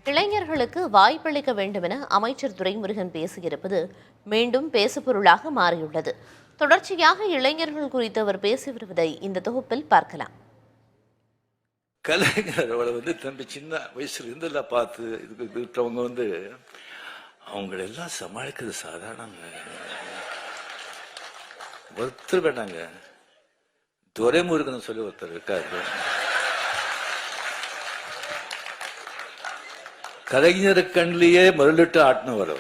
இளைஞர்களுக்கு வாய்ப்பளிக்க வேண்டும் என அமைச்சர் துரைமுருகன் பேசியிருப்பது மீண்டும் பேசுபொருளாக மாறியுள்ளது. தொடர்ச்சியாக இளைஞர்கள் குறித்து அவர் பேசி வருவதை இந்த தொகுப்பில் பார்க்கலாம். கலைஞரோட தம்பி சின்ன வயசுல இருந்தெல்லாம் பார்த்து இருக்கிறவங்க அவங்களெல்லாம் சமாளிக்கிறது சாதாரணங்க. ஒருத்தர் வேண்டாங்க, துரைமுருகன் சொல்லி ஒருத்தர் இருக்காரு. கலைஞர் கண்ணிலேயே மருளிட்டு ஆட்டினவர்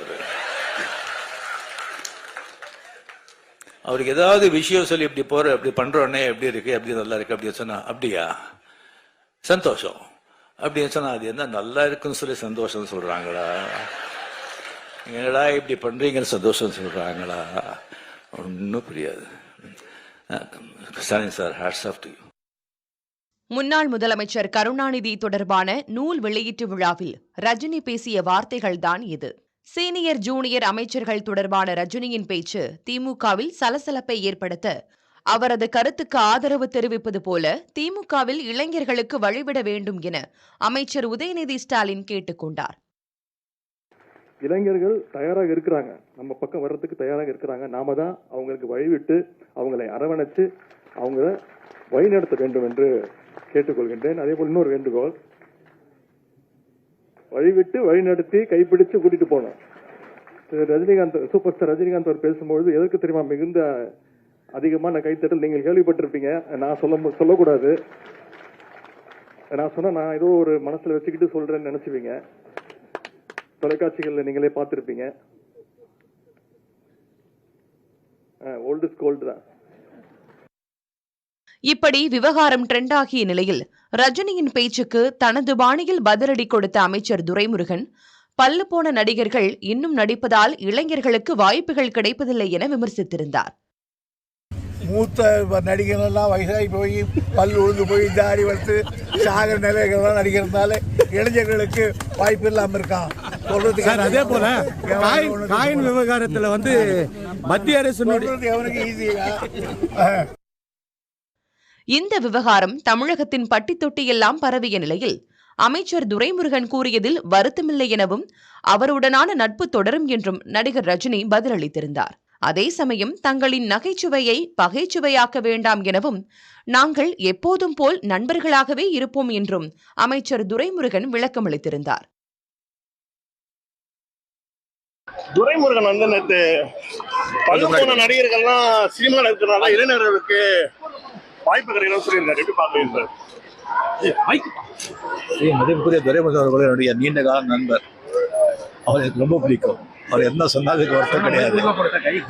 அவருக்கு ஏதாவது விஷயம் சொல்லி இப்படி போற இப்படி பண்றோன்னே எப்படி இருக்கு, எப்படி நல்லா இருக்கு அப்படின்னு சொன்னா அப்படியா சந்தோஷம் அப்படின்னு சொன்னா அது என்ன நல்லா இருக்குன்னு சொல்லி சந்தோஷம் சொல்றாங்களா, என்னடா இப்படி பண்றீங்கன்னு சந்தோஷம் சொல்றாங்களா, ஒன்னும் புரியாது. Sir, hats off to you. முன்னாள் முதலமைச்சர் கருணாநிதி தொடர்பான நூல் வெளியீட்டு விழாவில் ரஜினி பேசிய வார்த்தைகள்தான் இது. சீனியர் ஜூனியர் அமைச்சர்கள் தொடர்பான ரஜினியின் பேச்சு திமுகவில் சலசலப்பை ஏற்படுத்த அவரது கருத்துக்கு ஆதரவு தெரிவிப்பது போல திமுகவில் இளைஞர்களுக்கு வழிவிட வேண்டும் என அமைச்சர் உதயநிதி ஸ்டாலின் கேட்டுக் கொண்டார். இளைஞர்கள் தயாராக இருக்கிறாங்க, நம்ம பக்கம் வர்றதுக்கு தயாராக இருக்கிறாங்க. நாம தான் அவங்களுக்கு வழிவிட்டு அவங்களை அரவணைச்சு அவங்கள வழிநடத்த வேண்டும் என்று கேட்டுக்கொள்கின்றேன். அதே போல் இன்னொரு வேண்டுகோள், வழிவிட்டு வழிநடத்தி கைப்பிடிச்சு கூட்டிட்டு போனோம். ரஜினிகாந்த், சூப்பர் ஸ்டார் ரஜினிகாந்த் அவர் பேசும்பொழுது எதற்கு தெரியுமா மிகுந்த அதிகமான கைத்தட்டல் நீங்கள் கேள்விப்பட்டிருப்பீங்க. நான் சொல்லக்கூடாது, நான் சொன்னா நான் ஏதோ ஒரு மனசுல வச்சுக்கிட்டு சொல்றேன்னு நினைச்சுவீங்க. தொலைக்காட்சிகள்ல நீங்களே பார்த்திருப்பீங்க. ஓல்ட் இஸ் கோல்ட் தான். இப்படி விவகாரம் ட்ரெண்ட் ஆகிய நிலையில் ரஜினியின் பேச்சுக்கு தனது பாணியில் பதிலடி கொடுத்த அமைச்சர் துரைமுருகன், பல்லு போன நடிகர்கள் இன்னும் நடிப்பதால் இளைஞர்களுக்கு வாய்ப்புகள் கிடைப்பதில்லை என விமர்சித்திருந்தார். மூத்த நடிகர்கள்லாம் வயசாகி போய் பல் உழுந்து போய் தாடி வளர்த்து சாகர நிலைகள்லாம் நடிக்கிறதுனால இளைஞர்களுக்கு வாய்ப்பு இல்லாமல் இருக்கான் சொல்றதுக்கு. அதே போல காயின் விவகாரத்தில் மத்திய அரசு எவனுக்கு ஈஸியா. இந்த விவகாரம் தமிழகத்தின் பட்டி தொட்டியெல்லாம் பரவிய நிலையில் அமைச்சர் துரைமுருகன் கூறியதில் வருத்தமில்லை எனவும் அவருடனான நட்பு தொடரும் என்றும் நடிகர் ரஜினி பதிலளித்திருந்தார். அதே சமயம் தங்களின் நகைச்சுவையை பகைச்சுவையாக்க வேண்டாம் எனவும் நாங்கள் எப்போதும் போல் நண்பர்களாகவே இருப்போம் என்றும் அமைச்சர் துரைமுருகன் விளக்கமளித்திருந்தார். துரைமுருகன் நேற்று பல்லுபோன நடிகர்கள்லாம் சினிமா இருக்கிறனால இளைஞர்களுக்கு வாய்ப்பு கிடைக்கணும் சொல்லியிருக்காரு. எப்படி பார்க்குறீங்க? மதிப்புக்குரிய துரைமுருகன் அவர்கள் என்னுடைய நீண்ட கால நண்பர். அவர் எனக்கு ரொம்ப பிடிக்கும். அவர் என்ன சொன்னாலும் வருத்தம் கிடையாது.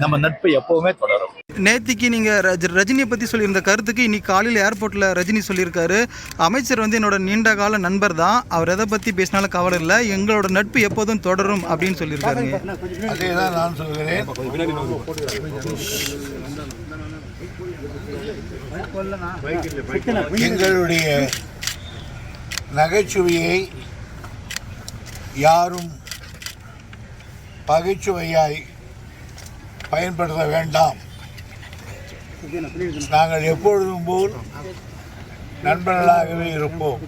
நம்ம நட்பு எப்பவுமே தொடரும். நேத்திக்கு நீங்க ரஜினியை பத்தி சொல்லியிருந்த கருத்துக்கு இன்னைக்கு காலையில் ஏர்போர்ட்ல ரஜினி சொல்லியிருக்காரு, அமைச்சர் என்னோட நீண்ட கால நண்பர் தான், அவர் எதை பத்தி பேசினாலும் கவலை இல்லை, எங்களோட நட்பு எப்போதும் தொடரும் அப்படின்னு சொல்லியிருக்காருங்க. அதேதான் நான் சொல்கிறேன். எங்களுடைய நகைச்சுவையை யாரும் பகைச்சுவையாய் பயன்படுத்த வேண்டாம். நாங்கள் எப்பொழுதும் போல் நண்பர்களாகவே இருப்போம்.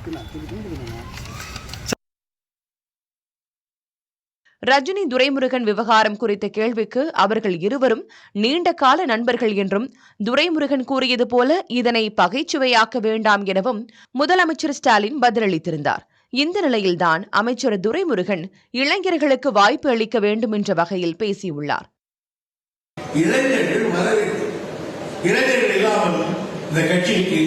ரஜினி துரைமுருகன் விவகாரம் குறித்த கேள்விக்கு அவர்கள் இருவரும் நீண்ட கால நண்பர்கள் என்றும் துரைமுருகன் கூறியது போல இதனை பகைச்சுவையாக்க வேண்டாம் எனவும் முதலமைச்சர் ஸ்டாலின் பதிலளித்திருந்தார். இந்த நிலையில்தான் அமைச்சர் துரைமுருகன் இளைஞர்களுக்கு வாய்ப்பு அளிக்க வேண்டும் என்ற வகையில் பேசியுள்ளார். இளைஞர்கள் வர வேண்டும். இளைஞர்கள் இல்லாமல் இந்த கட்சிக்கு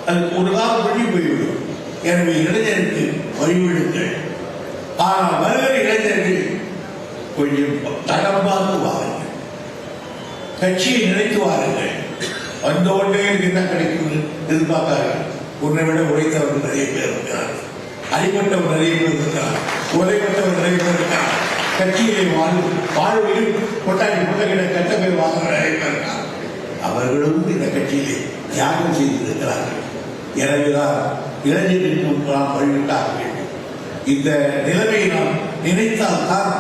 அது ஒரு காலம் வழி போய்விடும். எனவே இளைஞருக்கு வழிவிடுங்கள். ஆனால் வருகிற இளைஞர்கள் கொஞ்சம் தடம் பார்த்து வாருங்கள், கட்சியை நினைத்து வாருங்கள். வந்த உடனே என்ன கிடைக்கும் எதிர்பார்த்தார்கள். உன்னை விட உழைத்தவர்கள் நிறைய பேர் இருக்கிறார்கள், அடிப்பட்டவர் நிறைய பேர் இருக்கிறார், உதைப்பட்டவர் நிறைய பேர் இருக்கிறார். கட்சியிலே வாழ்வில் கொட்டாடி முட்டகிட கட்ட பேர் வாங்குற நிறைய பேர் இருக்கிறார். அவர்களும் இந்த கட்சியிலே தியாகம் செய்திருக்கிறார்கள். எனவேதான் இளைஞர்களுக்கு நாம் வழிவிட்டாக வேண்டும். இந்த நிலைமையை நாம் நினைத்தால்தான்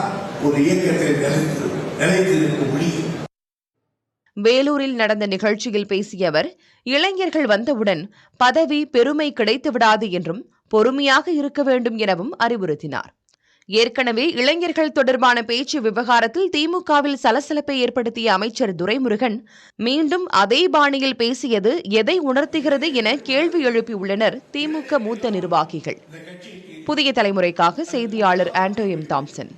ஒரு இயக்கத்தை நிலைத்திருக்க முடியும். வேலூரில் நடந்த நிகழ்ச்சியில் பேசிய அவர், இளைஞர்கள் வந்தவுடன் பதவி பெருமை கிடைத்துவிடாது என்றும் பொறுமையாக இருக்க வேண்டும் எனவும் அறிவுறுத்தினார். ஏற்கனவே இளைஞர்கள் தொடர்பான பேச்சு விவகாரத்தில் திமுகவில் சலசலப்பை ஏற்படுத்திய அமைச்சர் துரைமுருகன் மீண்டும் அதே பாணியில் பேசியது எதை உணர்த்துகிறது என கேள்வி எழுப்பியுள்ளனர் திமுக மூத்த நிர்வாகிகள். புதிய தலைமுறைக்காக செய்தியாளர் ஆண்டோ எம் தாம்சன்.